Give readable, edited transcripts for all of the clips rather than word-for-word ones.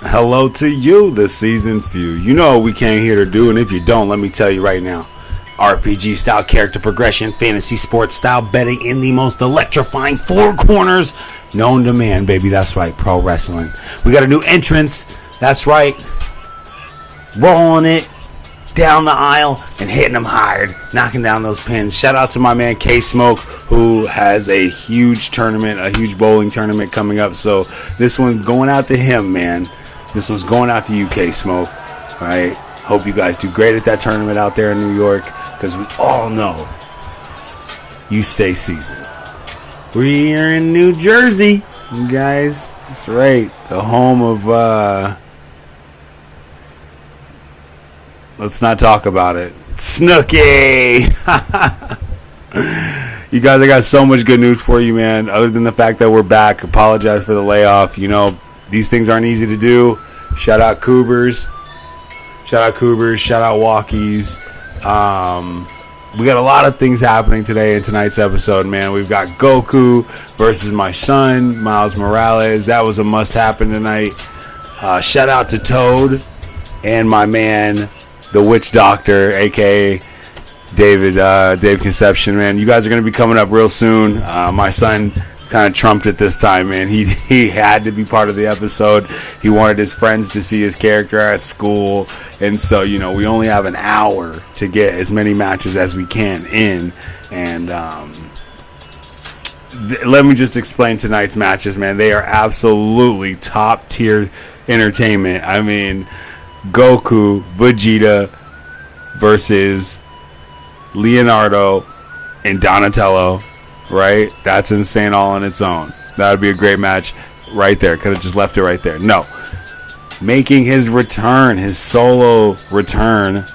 Hello to you, the seasoned few. You know what we came here to do, and if you don't, let me tell you right now. RPG style character progression, fantasy sports style betting in the most electrifying four corners known to man, baby. That's right, pro wrestling. We got a new entrance. That's right. Rolling it down the aisle and hitting them hard, knocking down those pins. Shout out to my man K-Smoke, who has a huge tournament, a huge bowling tournament coming up. So this one's going out to him, man. This one's going out to you, K-Smoke. All right. Hope you guys do great at that tournament out there in New York, because we all know you stay seasoned. We're in New Jersey, you guys. That's right. The home of, let's not talk about it, Snooki. You guys, I got so much good news for you, man. Other than the fact that we're back, apologize for the layoff. You know, these things aren't easy to do. Shout out Cougars. Shout out Walkies. We got a lot of things happening today in tonight's episode, man. We've got Goku versus my son, Miles Morales. That was a must happen tonight. Shout out to Toad and my man, the Witch Doctor, aka Dave Conception, man. You guys are going to be coming up real soon. My son kind of trumped it this time, man. He had to be part of the episode. He wanted his friends to see his character at school, and so, you know, we only have an hour to get as many matches as we can in. And let me just explain tonight's matches, man. They are absolutely top tier entertainment. I mean, Goku, Vegeta versus Leonardo and Donatello, right? That's insane all on its own. That would be a great match right there. Could have just left it right there. No. Making his return, his solo return,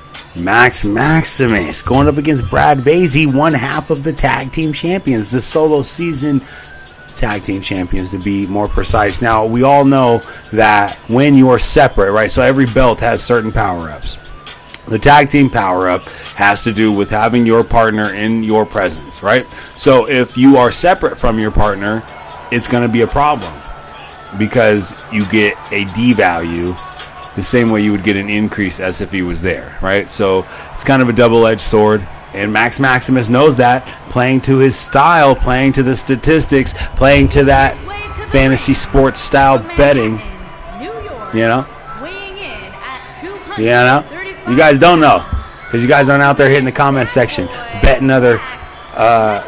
Maximus going up against Brad Vasey, one half of the tag team champions, the solo season tag team champions to be more precise. Now, we all know that when you're separate, right? So every belt has certain power-ups. The tag team power-up has to do with having your partner in your presence, right? So if you are separate from your partner, it's going to be a problem because you get a devalue the same way you would get an increase as if he was there, right? So it's kind of a double-edged sword, and Maximus knows that, playing to his style, playing to the statistics, playing to that fantasy sports style betting, you know? You guys don't know because you guys aren't out there hitting the comment section betting other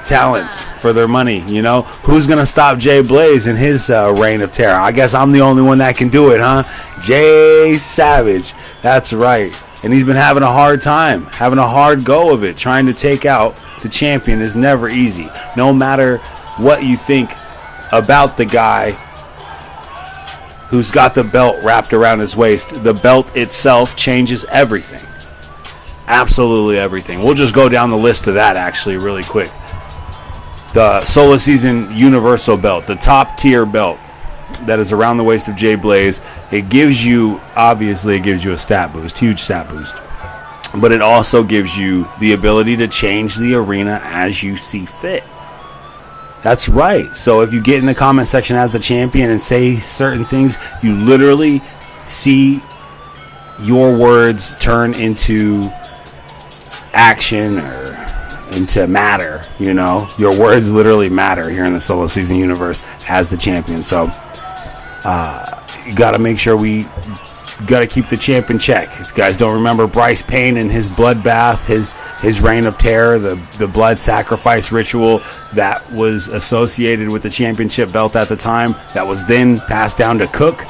talents for their money. You know, who's gonna stop Jay Blaze in his reign of terror? I guess I'm the only one that can do it, huh? Jay Savage, that's right. And he's been having a hard time, having a hard go of it. Trying to take out the champion is never easy. No matter what you think about the guy who's got the belt wrapped around his waist, the belt itself changes everything. Absolutely everything. We'll just go down the list of that actually really quick. The Solo Season Universal belt, the top tier belt that is around the waist of Jay Blaze, it gives you a stat boost, huge stat boost. But it also gives you the ability to change the arena as you see fit. That's right. So if you get in the comment section as the champion and say certain things, you literally see your words turn into action or into matter. You know, your words literally matter here in the Solo Season universe as the champion. So you got to make sure we got to keep the champ in check. If you guys don't remember Bryce Payne and his bloodbath, his reign of terror, the blood sacrifice ritual that was associated with the championship belt at the time, that was then passed down to Cook,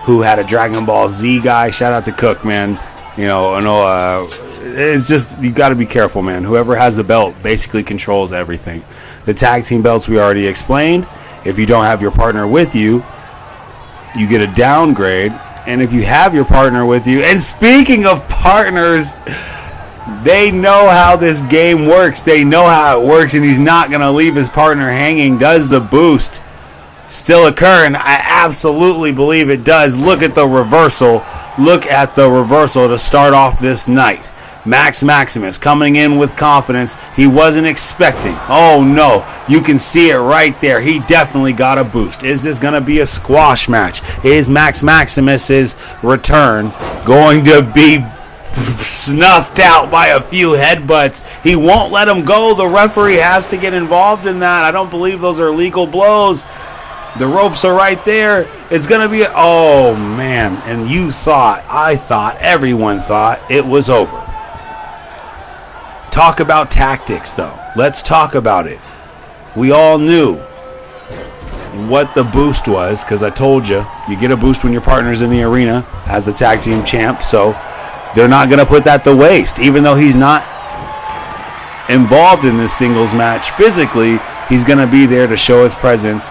who had a Dragon Ball Z guy. Shout out to Cook, man. You know, I know it's just, you got to be careful, man. Whoever has the belt basically controls everything. The tag team belts we already explained. If you don't have your partner with you, you get a downgrade. And if you have your partner with you, and speaking of partners, they know how this game works. They know how it works, and he's not going to leave his partner hanging. Does the boost still occur? And I absolutely believe it does. Look at the reversal. Look at the reversal to start off this night. Max Maximus coming in with confidence he wasn't expecting. Oh no, you can see it right there. He definitely got a boost. Is this going to be a squash match? Is Max Maximus's return going to be snuffed out by a few headbutts? He won't let him go. The referee has to get involved in that. I don't believe those are legal blows. The ropes are right there. It's going to be oh man. And I thought, everyone thought it was over. Talk about tactics, though. Let's talk about it. We all knew what the boost was, because I told you, you get a boost when your partner's in the arena as the tag team champ, so they're not going to put that to waste. Even though he's not involved in this singles match physically, he's going to be there to show his presence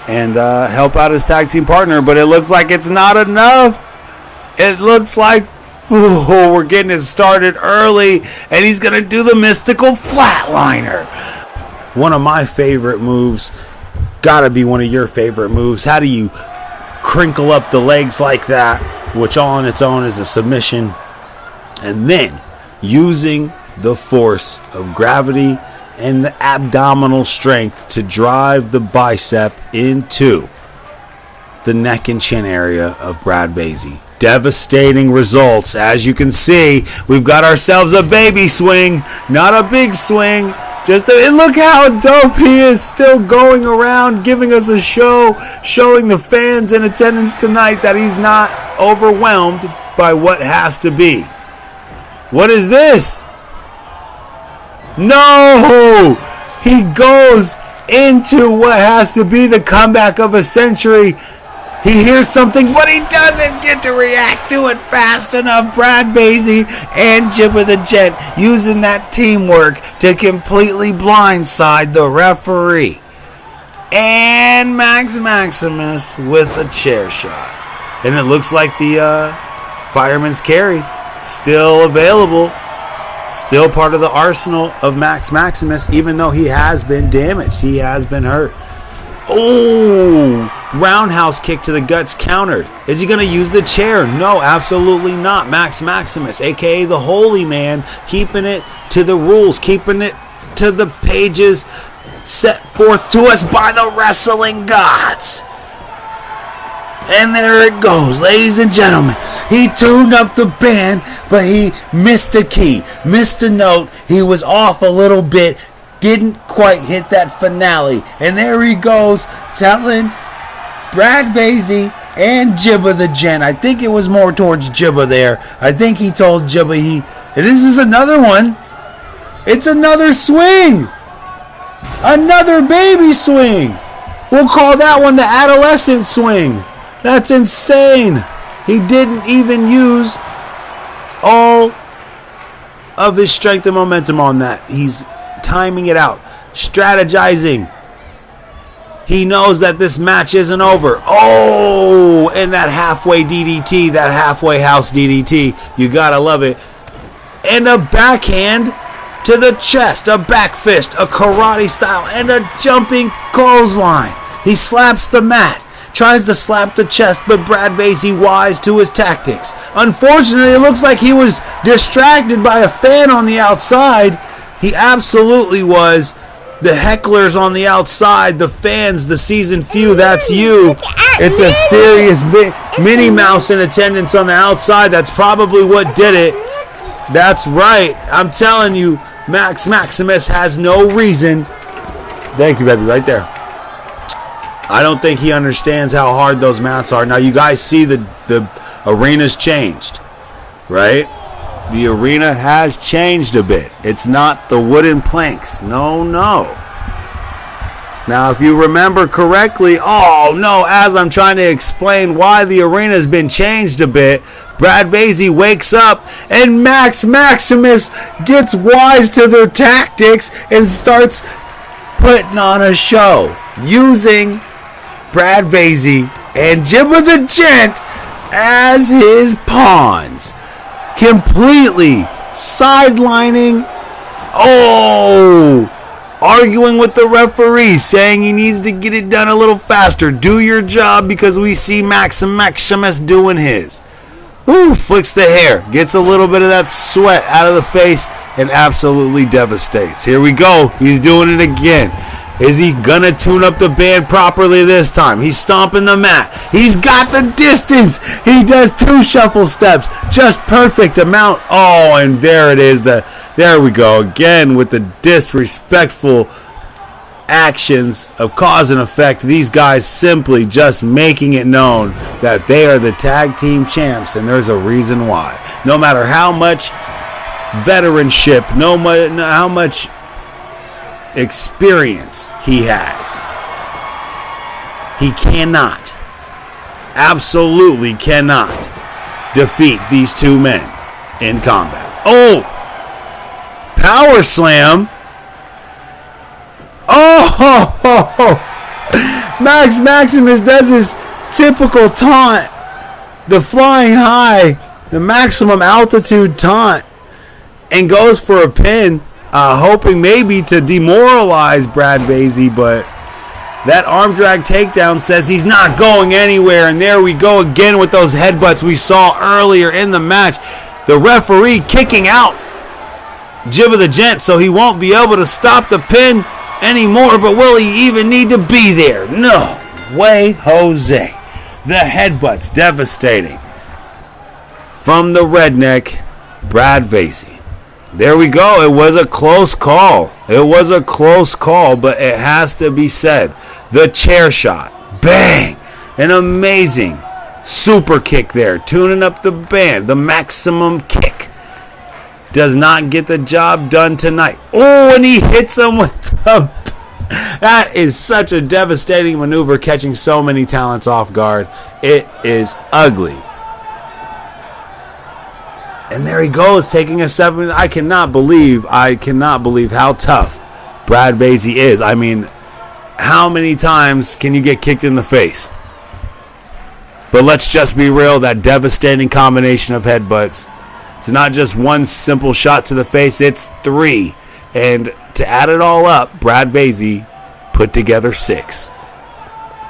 and help out his tag team partner, but it looks like it's not enough. It looks like we're getting it started early, and he's going to do the mystical flatliner. One of my favorite moves, gotta be one of your favorite moves. How do you crinkle up the legs like that, which all on its own is a submission, and then using the force of gravity and the abdominal strength to drive the bicep into the neck and chin area of Brad Vasey. Devastating results. As you can see, we've got ourselves a baby swing, not a big swing. And look how dope he is, still going around, giving us a show, showing the fans in attendance tonight that he's not overwhelmed by what has to be. What is this? No! He goes into what has to be the comeback of a century. He hears something, but he doesn't get to react to it fast enough. Brad Vasey and Jibba the Gent using that teamwork to completely blindside the referee. And Max Maximus with a chair shot. And it looks like the fireman's carry still available. Still part of the arsenal of Max Maximus, even though he has been damaged. He has been hurt. Oh, roundhouse kick to the guts countered. Is he going to use the chair? No, absolutely not. Max Maximus, a.k.a. the Holy Man, keeping it to the rules, keeping it to the pages set forth to us by the wrestling gods. And there it goes, ladies and gentlemen. He tuned up the band, but he missed a key, missed a note. He was off a little bit. Didn't quite hit that finale. And there he goes, telling Brad Vasey and Jibba the Gent. I think it was more towards Jibba there. I think he told Jibba this is another one. It's another swing. Another baby swing. We'll call that one the adolescent swing. That's insane. He didn't even use all of his strength and momentum on that. He's timing it out, strategizing. He knows that this match isn't over. Oh, and that halfway DDT, that halfway house DDT. You gotta love it. And a backhand to the chest, a back fist, a karate style, and a jumping clothesline. He slaps the mat, tries to slap the chest, but Brad Vasey wise to his tactics. Unfortunately, it looks like he was distracted by a fan on the outside. He absolutely was. The hecklers on the outside, the fans, the seasoned few, that's you. It's a serious Minnie Mouse in attendance on the outside. That's probably what did it. That's right. I'm telling you, Max Maximus has no reason. Thank you, baby, right there. I don't think he understands how hard those mats are. Now, you guys see the arena's changed, right? The arena has changed a bit. It's not the wooden planks. No. Now, if you remember correctly, as I'm trying to explain why the arena has been changed a bit, Brad Vasey wakes up and Max Maximus gets wise to their tactics and starts putting on a show using Brad Vasey and Jibba the Gent as his pawns. Completely sidelining. Arguing with the referee, saying he needs to get it done a little faster. Do your job because we see Max Maximus doing his. Ooh, flicks the hair, gets a little bit of that sweat out of the face, and absolutely devastates. Here we go. He's doing it again. Is he gonna tune up the band properly this time? He's stomping the mat. He's got the distance. He does 2 shuffle steps. Just perfect amount. Oh, and there it is. There we go. Again with the disrespectful actions of cause and effect. These guys simply just making it known that they are the tag team champs, and there's a reason why. No matter how much veteranship, how much experience he has, he cannot, absolutely cannot defeat these 2 men in combat. Oh, power slam. Oh, Max Maximus does his typical taunt, the flying high, the maximum altitude taunt, and goes for a pin, hoping maybe to demoralize Brad Vasey, but that arm drag takedown says he's not going anywhere, and there we go again with those headbutts we saw earlier in the match. The referee kicking out Jibba the Gent, so he won't be able to stop the pin anymore, but will he even need to be there? No way, Jose. The headbutts devastating from the redneck Brad Vasey. There we go. It was a close call. It was a close call, but it has to be said. The chair shot. Bang! An amazing super kick there. Tuning up the band. The maximum kick. Does not get the job done tonight. Oh, and he hits him with the... That is such a devastating maneuver, catching so many talents off guard. It is ugly. And there he goes, taking a 7. I cannot believe how tough Brad Vasey is. I mean, how many times can you get kicked in the face? But let's just be real, that devastating combination of headbutts. It's not just one simple shot to the face, it's 3. And to add it all up, Brad Vasey put together 6.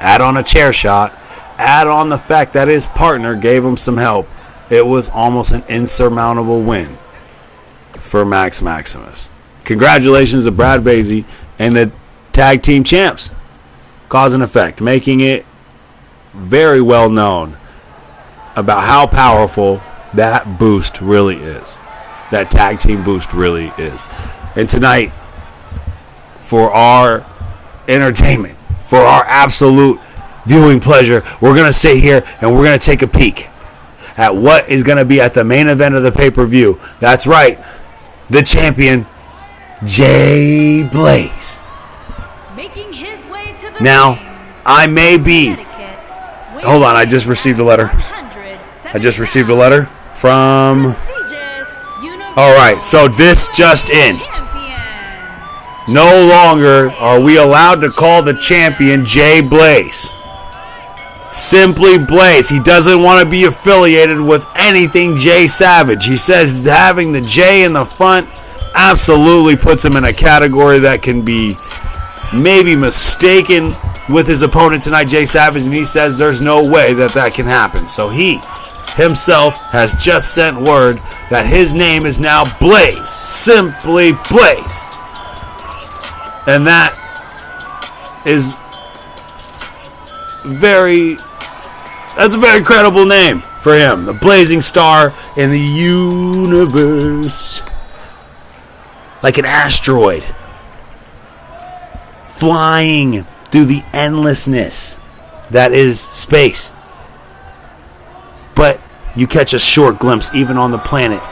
Add on a chair shot, add on the fact that his partner gave him some help. It was almost an insurmountable win for Max Maximus. Congratulations to Brad Vasey and the tag team champs. Cause and effect, making it very well known about how powerful that boost really is. That tag team boost really is. And tonight, for our entertainment, for our absolute viewing pleasure, we're going to sit here and we're going to take a peek at what is going to be at the main event of the pay-per-view. That's right, the champion, Jay Blaze. Making his way to the now, ring. I may be... Hold on, I just received a letter. I just received a letter from... Alright, so this just in. No longer are we allowed to call the champion Jay Blaze. Simply Blaze. He doesn't want to be affiliated with anything Jay Savage. He says having the J in the front absolutely puts him in a category that can be maybe mistaken with his opponent tonight, Jay Savage, and he says there's no way that can happen. So he himself has just sent word that his name is now Blaze. Simply Blaze. And that is that's a very credible name for him. The blazing star in the universe. Like an asteroid. Flying through the endlessness that is space. But you catch a short glimpse even on the planet.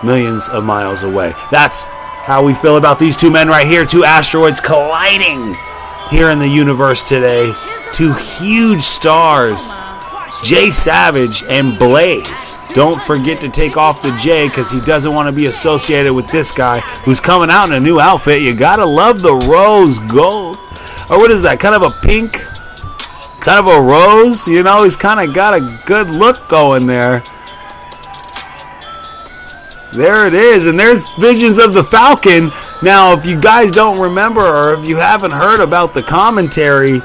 Millions of miles away. That's how we feel about these 2 men right here. 2 asteroids colliding here in the universe today. 2 huge stars, Jay Savage and Blaze. Don't forget to take off the J because he doesn't want to be associated with this guy who's coming out in a new outfit. You gotta love the rose gold. Or what is that? Kind of a pink? Kind of a rose? You know, he's kind of got a good look going there. There it is, and there's visions of the Falcon. Now, if you guys don't remember, or if you haven't heard about the commentary,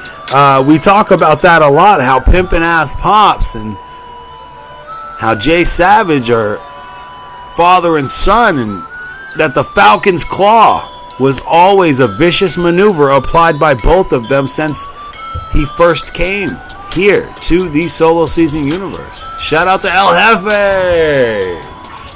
we talk about that a lot, how pimpin' ass pops, and how Jay Savage are father and son, and that the Falcon's Claw was always a vicious maneuver applied by both of them since he first came here to the Solo Season universe. Shout out to El Jefe,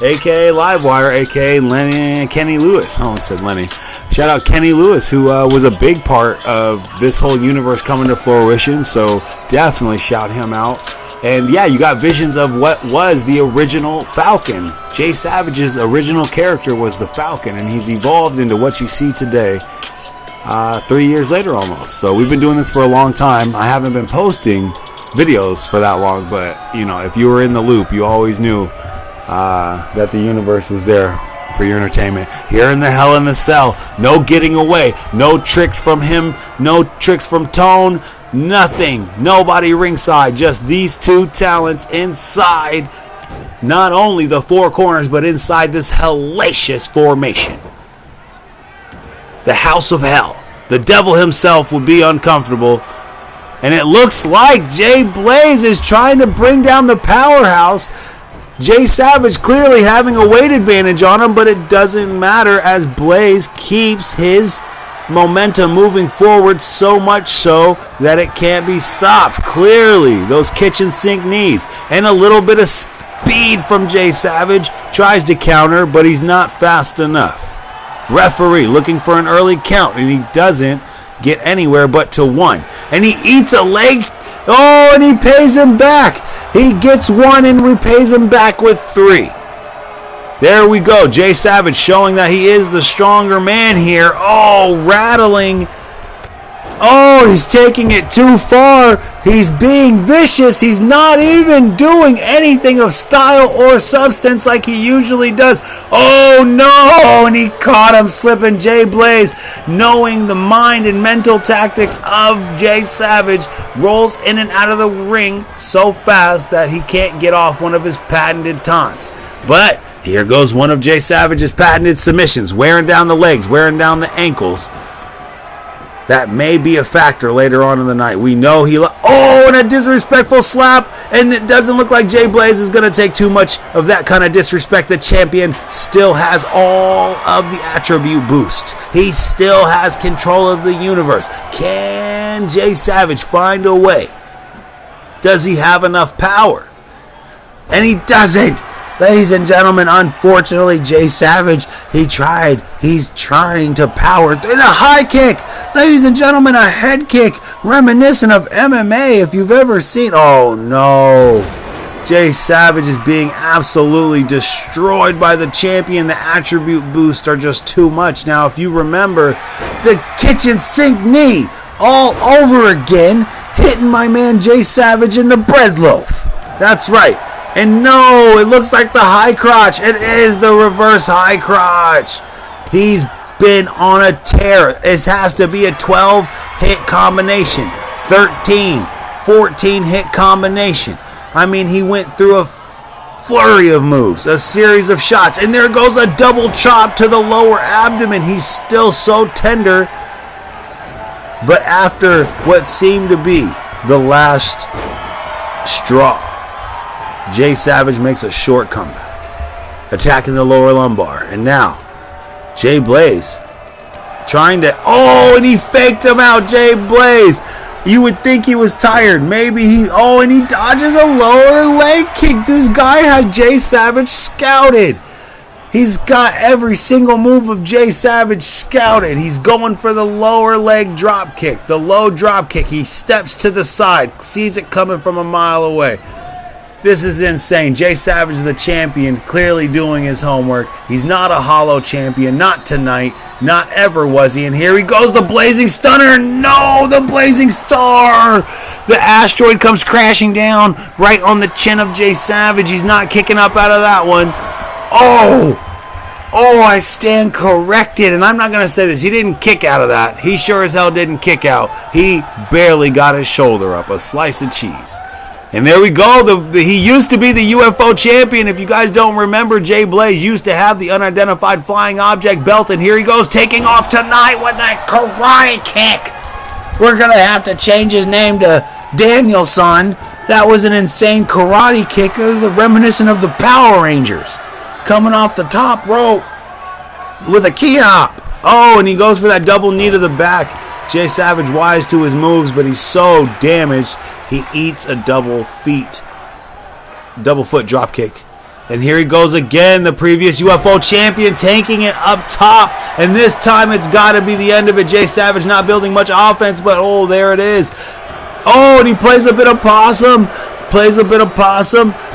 aka Livewire, aka Kenny Lewis. I almost said Lenny. Shout out Kenny Lewis, who was a big part of this whole universe coming to fruition. So definitely shout him out. And yeah, you got visions of what was the original Falcon. Jay Savage's original character was the Falcon, and he's evolved into what you see today 3 years later almost. So we've been doing this for a long time. I haven't been posting videos for that long, but you know, if you were in the loop, you always knew that the universe was there for your entertainment. Here in the Hell in the Cell, no getting away, no tricks from him, no tricks from Tone, nothing, nobody ringside, just these two talents inside not only the four corners, but inside this hellacious formation. The House of Hell. The devil himself would be uncomfortable. And it looks like Jay Blaze is trying to bring down the powerhouse. Jay Savage clearly having a weight advantage on him, but it doesn't matter as Blaze keeps his momentum moving forward, so much so that it can't be stopped. Clearly, those kitchen sink knees and a little bit of speed from Jay Savage tries to counter, but he's not fast enough. Referee looking for an early count, and he doesn't get anywhere but to one. And he eats a leg. Oh, and he pays him back. He gets one and repays him back with three. There we go. Jay Savage showing that he is the stronger man here. Oh, rattling. Oh, he's taking it too far. He's being vicious. He's not even doing anything of style or substance like he usually does. Oh, no. And he caught him slipping. Jay Blaze, knowing the mind and mental tactics of Jay Savage, rolls in and out of the ring so fast that he can't get off one of his patented taunts. But here goes one of Jay Savage's patented submissions, wearing down the legs, wearing down the ankles. That may be a factor later on in the night. We know oh, and a disrespectful slap, and it doesn't look like Jay Blaze is going to take too much of that kind of disrespect. The champion still has all of the attribute boost. He still has control of the universe. Can Jay Savage find a way? Does he have enough power? And he doesn't. Ladies and gentlemen, unfortunately, Jay Savage, he's trying to power. And a high kick. Ladies and gentlemen, a head kick reminiscent of MMA if you've ever seen. Oh, no. Jay Savage is being absolutely destroyed by the champion. The attribute boosts are just too much. Now, if you remember, the kitchen sink knee all over again, hitting my man Jay Savage in the bread loaf. That's right. And no, it looks like the high crotch. It is the reverse high crotch. He's been on a tear. This has to be a 12-hit combination. 13, 14-hit combination. I mean, he went through a flurry of moves, a series of shots. And there goes a double chop to the lower abdomen. He's still so tender. But after what seemed to be the last straw, Jay Savage makes a short comeback, attacking the lower lumbar. And now, Jay Blaze trying to... Oh, and he faked him out, Jay Blaze. You would think he was tired. Maybe he... Oh, and he dodges a lower leg kick. This guy has Jay Savage scouted. He's got every single move of Jay Savage scouted. He's going for the lower leg drop kick, the low drop kick. He steps to the side, sees it coming from a mile away. This is insane. Jay Savage is the champion, clearly doing his homework. He's not a hollow champion, not tonight, not ever was he. And here he goes, the Blazing Stunner. No, the Blazing Star. The asteroid comes crashing down right on the chin of Jay Savage. He's not kicking up out of that one. Oh, I stand corrected. And I'm not going to say this. He didn't kick out of that. He sure as hell didn't kick out. He barely got his shoulder up, a slice of cheese. And there we go. He used to be the UFO champion. If you guys don't remember, Jay Blaze used to have the unidentified flying object belt. And here he goes, taking off tonight with that karate kick. We're going to have to change his name to Danielson. That was an insane karate kick. It was reminiscent of the Power Rangers. Coming off the top rope with a key hop. Oh, and he goes for that double knee to the back. Jay Savage wise to his moves, but he's so damaged. He eats a double foot drop kick. And here he goes again, the previous UFO champion tanking it up top. And this time it's got to be the end of it. Jay Savage not building much offense, but oh, there it is. Oh, and he plays a bit of possum.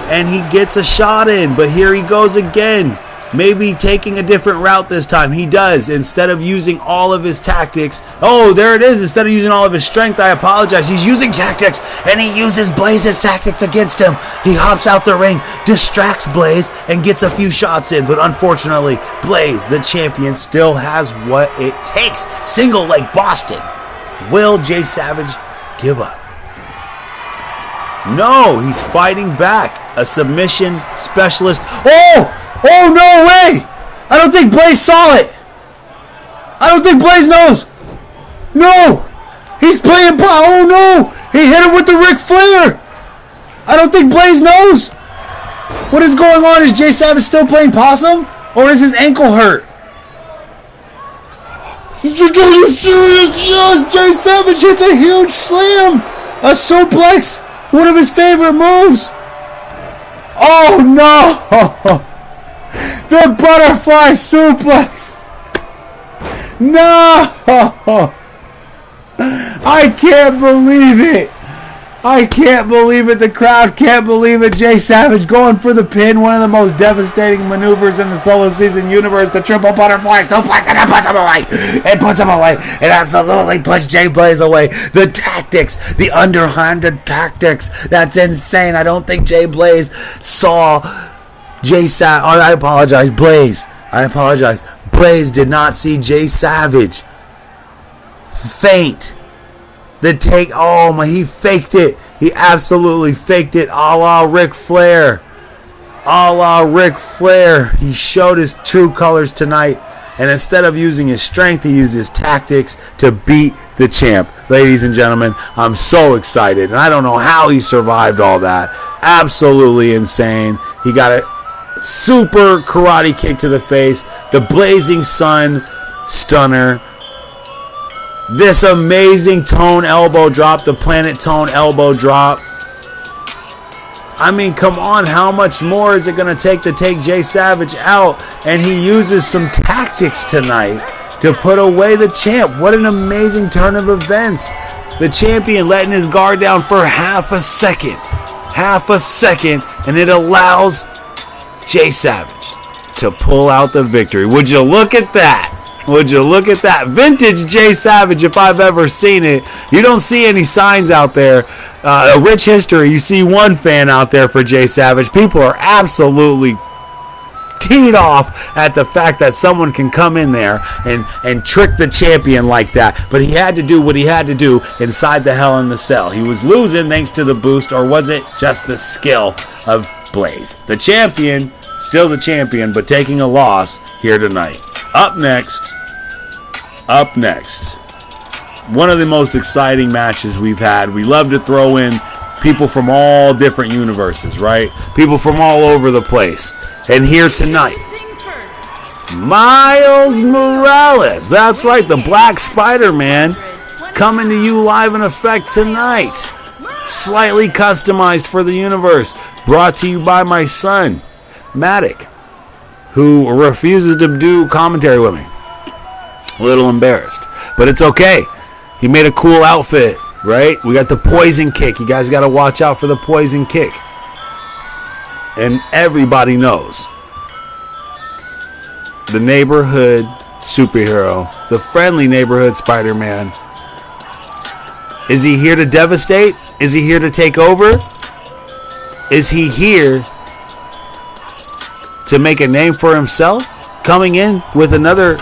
And he gets a shot in. But here he goes again. Maybe taking a different route this time. He does. Instead of using all of his tactics. Oh, there it is. Instead of using all of his strength, I apologize. He's using tactics. And he uses Blaze's tactics against him. He hops out the ring, distracts Blaze, and gets a few shots in. But unfortunately, Blaze, the champion, still has what it takes. Single leg Boston. Will Jay Savage give up? No, he's fighting back. A submission specialist. Oh, no way! I don't think Blaze saw it. I don't think Blaze knows. No! He's playing... Oh, no! He hit him with the Ric Flair. I don't think Blaze knows. What is going on? Is Jay Savage still playing possum? Or is his ankle hurt? Are you serious? Yes! Jay Savage hits a huge slam. A suplex. One of his favorite moves. Oh, no! The butterfly suplex. No! I can't believe it. The crowd can't believe it. Jay Savage going for the pin. One of the most devastating maneuvers in the solo season universe. The triple butterfly suplex, and it puts him away. It absolutely puts Jay Blaze away. The tactics, the underhanded tactics. That's insane. I don't think Jay Blaze saw Jay Savage. Oh, I apologize, Blaze. Blaze did not see Jay Savage faint. The take, oh my, he faked it. He absolutely faked it, a la Ric Flair. He showed his true colors tonight. And instead of using his strength, he used his tactics to beat the champ. Ladies and gentlemen, I'm so excited. And I don't know how he survived all that. Absolutely insane. He got a super karate kick to the face. The Blazing Sun Stunner. This amazing tone elbow drop, the Planet Tone elbow drop. I mean, come on, how much more is it going to take Jay Savage out? And he uses some tactics tonight to put away the champ. What an amazing turn of events. The champion letting his guard down for half a second, and it allows Jay Savage to pull out the victory. Would you look at that? Vintage Jay Savage, if I've ever seen it. You don't see any signs out there. A rich history. You see one fan out there for Jay Savage. People are absolutely teed off at the fact that someone can come in there and trick the champion like that. But he had to do what he had to do inside the Hell in the Cell. He was losing thanks to the boost, or was it just the skill of Blaze? The champion, still the champion, but taking a loss here tonight. Up next, one of the most exciting matches we've had. We love to throw in people from all different universes, right? People from all over the place. And here tonight, Miles Morales. That's right, the Black Spider-Man coming to you live in effect tonight. Slightly customized for the universe. Brought to you by my son, Madocs, who refuses to do commentary with me. A little embarrassed, but it's okay. He made a cool outfit, right? We got the poison kick. You guys got to watch out for the poison kick. And everybody knows the neighborhood superhero, the friendly neighborhood Spider-Man. Is he here to devastate? Is he here to take over? Is he here to make a name for himself? Coming in with another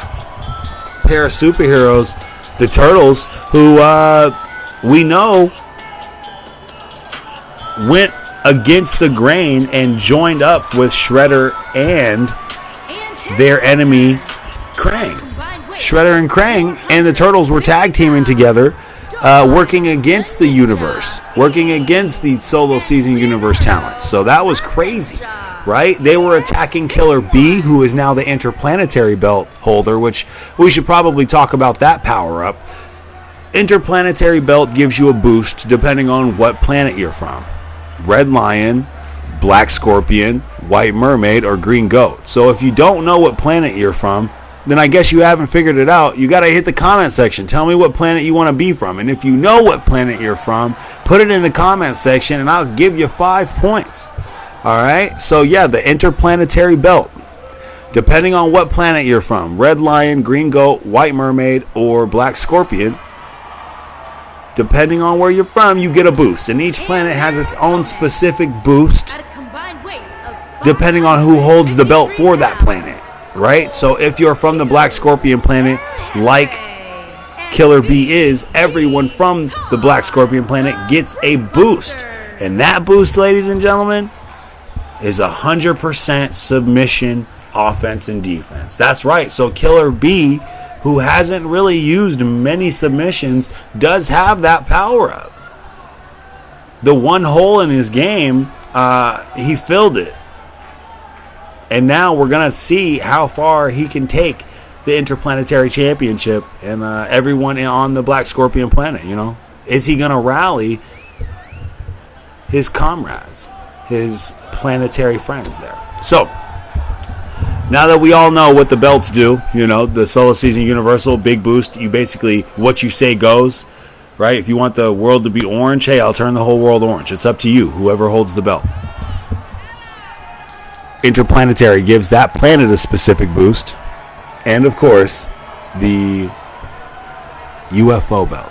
pair of superheroes, the Turtles, who we know went against the grain and joined up with Shredder and their enemy Krang. Shredder and Krang and the Turtles were tag teaming together working against the universe, working against the solo season universe talents. So that was crazy, right? They were attacking Killer B, who is now the interplanetary belt holder, which we should probably talk about that power-up. Interplanetary belt gives you a boost depending on what planet you're from. Red Lion, Black Scorpion, White Mermaid, or Green Goat. So if you don't know what planet you're from, then I guess you haven't figured it out. You got to hit the comment section. Tell me what planet you want to be from. And if you know what planet you're from, put it in the comment section and I'll give you 5 points. All right? So yeah, the interplanetary belt. Depending on what planet you're from, Red Lion, Green Goat, White Mermaid, or Black Scorpion, depending on where you're from, you get a boost. And each planet has its own specific boost depending on who holds the belt for that planet, right? So if you're from the Black Scorpion planet, like Killer B is, everyone from the Black Scorpion planet gets a boost. And that boost, ladies and gentlemen, is 100% submission, offense, and defense. That's right. So Killer B, who hasn't really used many submissions, does have that power up. The one hole in his game, he filled it. And now we're going to see how far he can take the Interplanetary Championship and everyone on the Black Scorpion planet, you know. Is he going to rally his comrades, his planetary friends there? So, now that we all know what the belts do, you know, the Solo Season Universal, big boost, you basically, what you say goes, right? If you want the world to be orange, hey, I'll turn the whole world orange. It's up to you, whoever holds the belt. Interplanetary gives that planet a specific boost. And, of course, the UFO belt.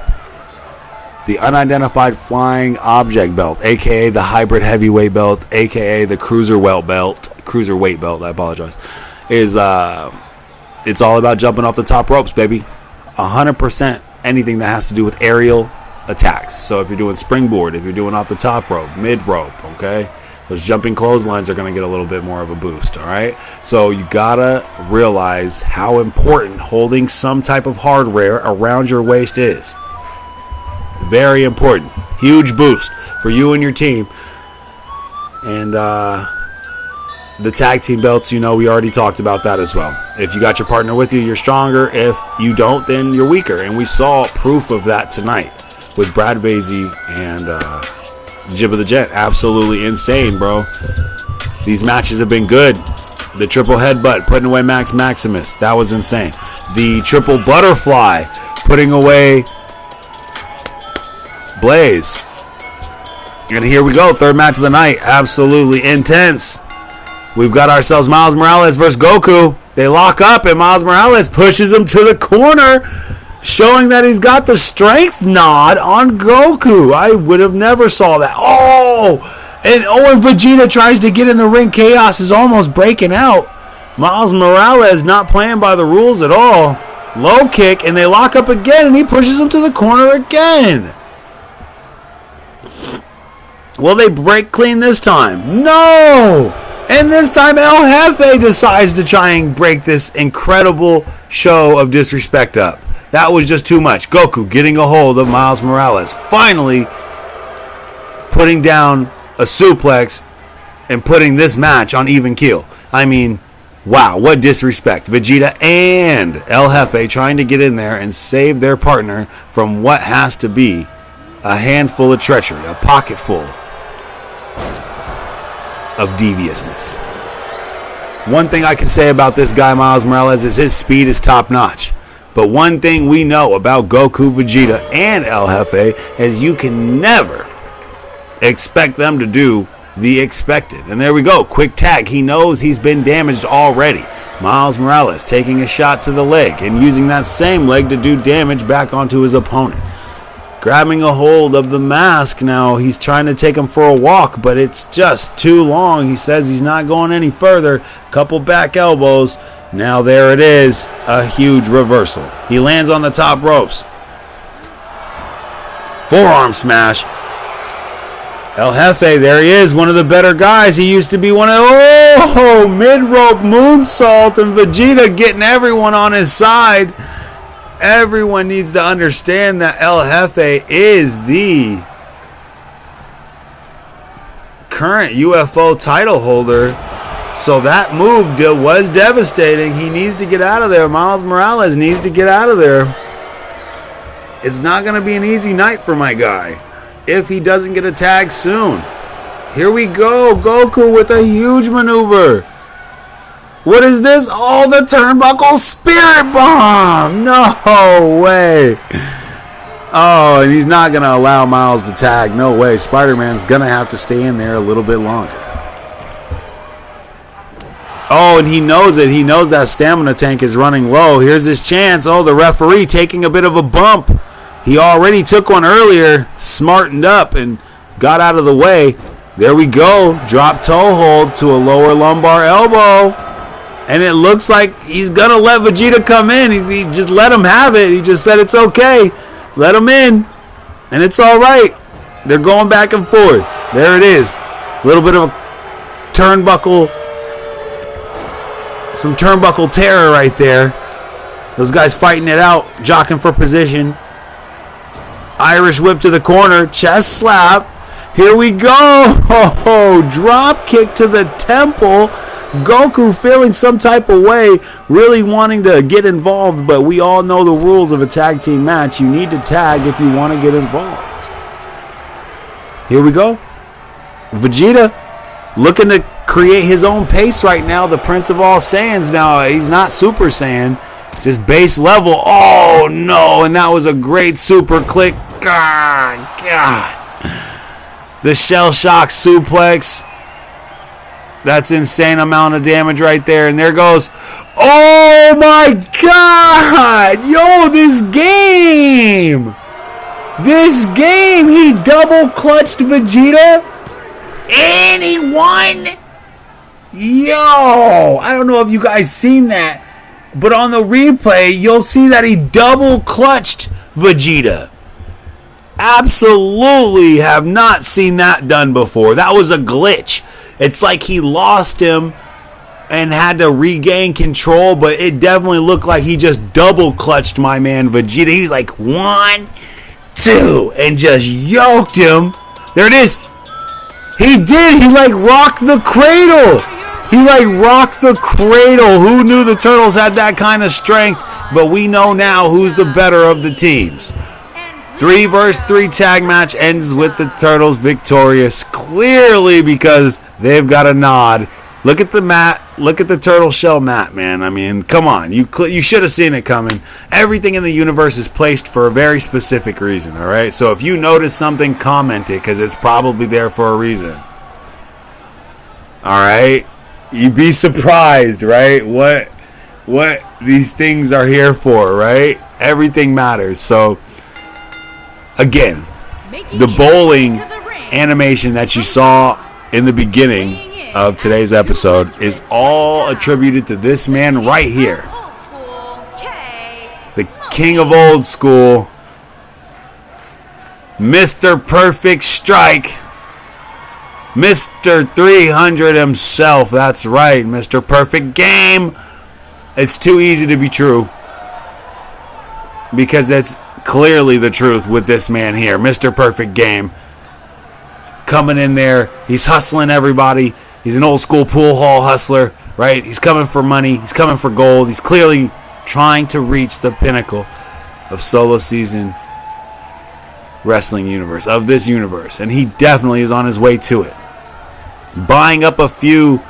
The Unidentified Flying Object belt, a.k.a. the Hybrid Heavyweight belt, a.k.a. the Cruiserweight belt, I apologize, is it's all about jumping off the top ropes, baby. 100% anything that has to do with aerial attacks. So if you're doing springboard, if you're doing off the top rope, mid rope, okay, those jumping clotheslines are going to get a little bit more of a boost, all right? So you got to realize how important holding some type of hardware around your waist is. Very important. Huge boost for you and your team. And the tag team belts, you know, we already talked about that as well. If you got your partner with you, you're stronger. If you don't, then you're weaker. And we saw proof of that tonight with Brad Vasey and Jibba the Jet. Absolutely insane, bro. These matches have been good. The triple headbutt, putting away Max Maximus. That was insane. The triple butterfly, putting away Blaze. And here we go. Third match of the night. Absolutely intense. We've got ourselves Miles Morales versus Goku. They lock up and Miles Morales pushes him to the corner, showing that he's got the strength nod on Goku. I would have never saw that. And Vegeta tries to get in the ring. Chaos is almost breaking out. Miles Morales not playing by the rules at all. Low kick, and they lock up again, and he pushes him to the corner again. Will they break clean this time? No! And this time El Jefe decides to try and break this incredible show of disrespect up. That was just too much. Goku getting a hold of Miles Morales. Finally putting down a suplex and putting this match on even keel. I mean, wow, what disrespect. Vegeta and El Jefe trying to get in there and save their partner from what has to be a handful of treachery, a pocket full of deviousness. One thing I can say about this guy, Miles Morales, is his speed is top notch. But one thing we know about Goku, Vegeta, and El Jefe is you can never expect them to do the expected. And there we go. Quick tag. He knows he's been damaged already. Miles Morales taking a shot to the leg and using that same leg to do damage back onto his opponent. Grabbing a hold of the mask now. He's trying to take him for a walk, but it's just too long. He says he's not going any further. Couple back elbows. Now there it is. A huge reversal. He lands on the top ropes. Forearm smash. El Jefe, there he is. One of the better guys. He used to be one of... mid-rope moonsault, and Vegeta getting everyone on his side. Everyone needs to understand that El Jefe is the current UFO title holder. So that move was devastating. He needs to get out of there. Miles Morales needs to get out of there. It's not going to be an easy night for my guy if he doesn't get a tag soon. Here we go. Goku with a huge maneuver. What is this? Oh, the turnbuckle spirit bomb. No way. Oh, and he's not going to allow Miles to tag. No way. Spider-Man's going to have to stay in there a little bit longer. Oh, and he knows it. He knows that stamina tank is running low. Here's his chance. Oh, the referee taking a bit of a bump. He already took one earlier, smartened up, and got out of the way. There we go. Drop toe hold to a lower lumbar elbow. And it looks like he's going to let Vegeta come in. He just let him have it. He just said it's okay. Let him in. And it's all right. They're going back and forth. There it is. A little bit of a turnbuckle. Some turnbuckle terror right there. Those guys fighting it out. Jockeying for position. Irish whip to the corner. Chest slap. Here we go. Oh, drop kick to the temple. Goku feeling some type of way, really wanting to get involved, but we all know the rules of a tag team match. You need to tag if you want to get involved. Here we go. Vegeta looking to create his own pace right now. The Prince of All Saiyans. Now, he's not Super Saiyan, just base level. Oh, no, and that was a great super click. God. The shell shock suplex. That's insane amount of damage right there. And there goes. Oh my God. Yo, this game. He double clutched Vegeta. And he won. Yo. I don't know if you guys seen that. But on the replay, you'll see that he double clutched Vegeta. Absolutely have not seen that done before. That was a glitch. It's like he lost him and had to regain control, but it definitely looked like he just double clutched my man Vegeta. He's like 1, 2, and just yoked him. There it is. He did. He like rocked the cradle. Who knew the Turtles had that kind of strength? But we know now who's the better of the teams. 3 vs 3 tag match ends with the Turtles victorious, clearly because they've got a nod. Look at the mat. Look at the turtle shell mat, man. I mean, come on. You should have seen it coming. Everything in the universe is placed for a very specific reason, all right? So if you notice something, comment it, because it's probably there for a reason. All right? You'd be surprised, right? What these things are here for, right? Everything matters. So again, the bowling animation that you saw in the beginning of today's episode is all attributed to this man right here. The king of old school, Mr. Perfect Strike, Mr. 300 himself. That's right, Mr. Perfect Game. It's too easy to be true, because that's clearly the truth with this man here, Mr. Perfect Game. Coming in there, he's hustling everybody. He's an old school pool hall hustler, right? He's coming for money. He's coming for gold. He's clearly trying to reach the pinnacle of solo season wrestling universe, of this universe. And he definitely is on his way to it. Buying up a few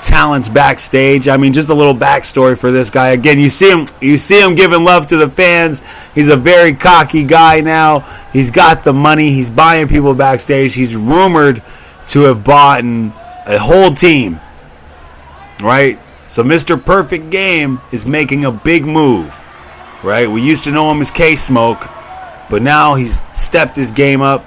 talents backstage. I mean, just a little backstory for this guy. Again, you see him giving love to the fans. He's a very cocky guy now. He's got the money. He's buying people backstage. He's rumored to have bought a whole team, right? So Mr. Perfect Game is making a big move, right? We used to know him as K-Smoke, but now he's stepped his game up.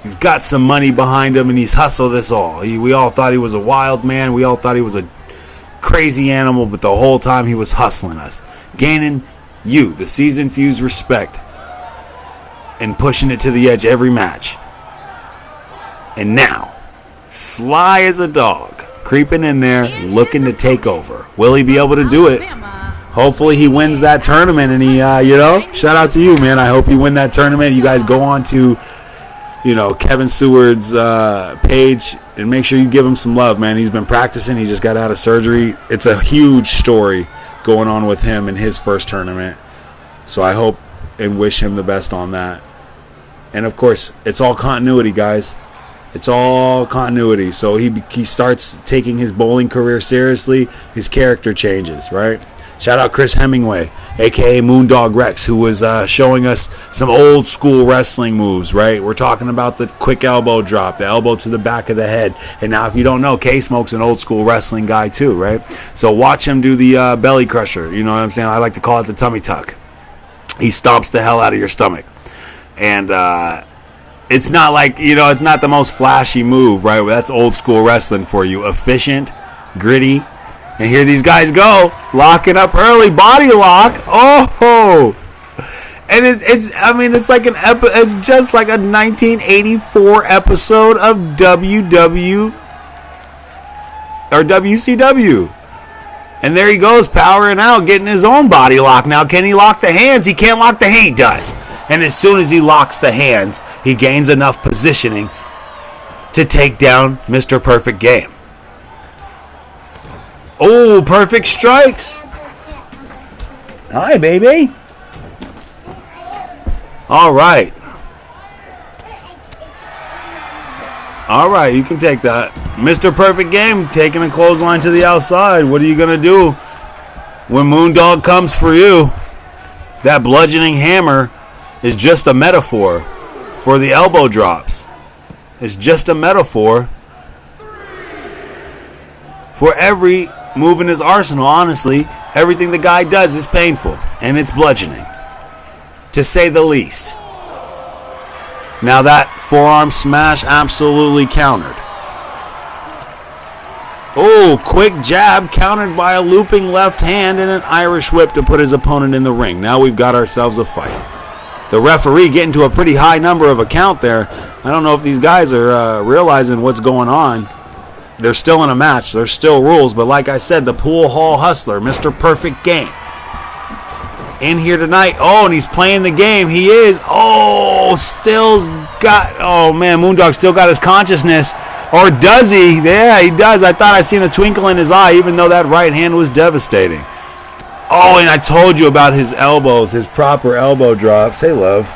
He's got some money behind him, and he's hustled us all. We all thought he was a wild man. We all thought he was a crazy animal, but the whole time he was hustling us, gaining you, the season fuse, respect, and pushing it to the edge every match. And now, sly as a dog, creeping in there, looking to take over. Will he be able to do it? hopefully he wins that tournament, and he, shout out to you, man. I hope you win that tournament. You guys go on to, Kevin Seward's page and make sure you give him some love, man. He's been practicing. He just got out of surgery. It's a huge story going on with him in his first tournament. So I hope and wish him the best on that. And, of course, it's all continuity, guys. It's all continuity. So he starts taking his bowling career seriously. His character changes, right? Shout out Chris Hemingway, a.k.a. Moondog Rex, who was showing us some old school wrestling moves, right? We're talking about the quick elbow drop, the elbow to the back of the head. And now if you don't know, K-Smoke's an old school wrestling guy too, right? So watch him do the belly crusher. You know what I'm saying? I like to call it the tummy tuck. He stomps the hell out of your stomach. And it's not like, it's not the most flashy move, right? That's old school wrestling for you. Efficient, gritty. And here these guys go, locking up early, body lock. Oh, and it's like it's just like a 1984 episode of WCW. And there he goes, powering out, getting his own body lock. Now, can he lock the hands? He can't lock the hands. He does. And as soon as he locks the hands, he gains enough positioning to take down Mr. Perfect Game. Oh, perfect strikes. Hi, baby. All right. All right, you can take that. Mr. Perfect Game taking a clothesline to the outside. What are you going to do when Moondog comes for you? That bludgeoning hammer is just a metaphor for the elbow drops. It's just a metaphor for every move in his arsenal. Honestly, everything the guy does is painful, and it's bludgeoning, to say the least. Now that forearm smash absolutely countered. Oh, quick jab countered by a looping left hand and an Irish whip to put his opponent in the ring. Now we've got ourselves a fight. The referee getting to a pretty high number of a count there. I don't know if these guys are realizing what's going on. They're still in a match. There's still rules. But like I said, the Pool Hall Hustler, Mr. Perfect Game, in here tonight. Oh, and he's playing the game. He is. Oh, man, Moondog still got his consciousness. Or does he? Yeah, he does. I thought I seen a twinkle in his eye, even though that right hand was devastating. Oh, and I told you about his elbows, his proper elbow drops. Hey, love.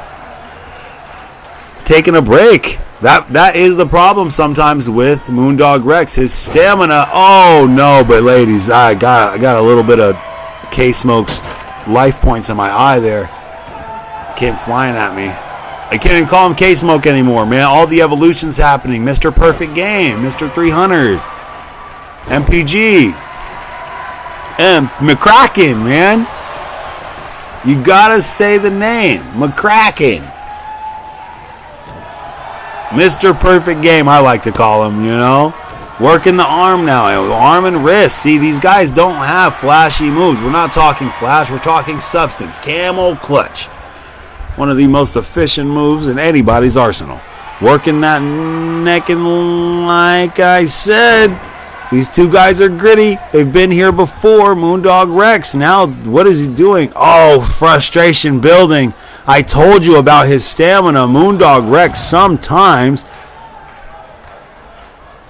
Taking a break. That is the problem sometimes with Moondog Rex. His stamina. Oh, no, but ladies, I got a little bit of K-Smoke's life points in my eye there. Came flying at me. I can't even call him K-Smoke anymore, man. All the evolutions happening. Mr. Perfect Game, Mr. 300, MPG, and McCracken, man. You gotta say the name, McCracken. Mr. Perfect Game, I like to call him, Working the arm now, arm and wrist. See, these guys don't have flashy moves. We're not talking flash, we're talking substance. Camel clutch. One of the most efficient moves in anybody's arsenal. Working that neck, and like I said, these two guys are gritty. They've been here before. Moondog Rex. Now, what is he doing? Oh, frustration building. I told you about his stamina. Moondog Rex sometimes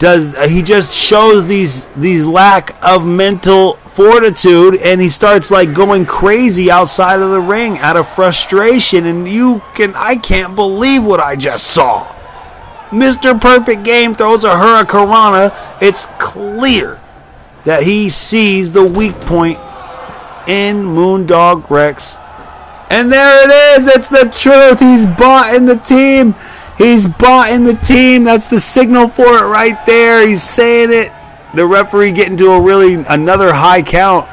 he just shows these lack of mental fortitude, and he starts like going crazy outside of the ring out of frustration, and I can't believe what I just saw. Mr. Perfect Game throws a hurricanrana. It's clear that he sees the weak point in Moondog Rex. And there it is. It's the truth. He's bought in the team. He's bought in the team. That's the signal for it right there. He's saying it. The referee getting to another high count.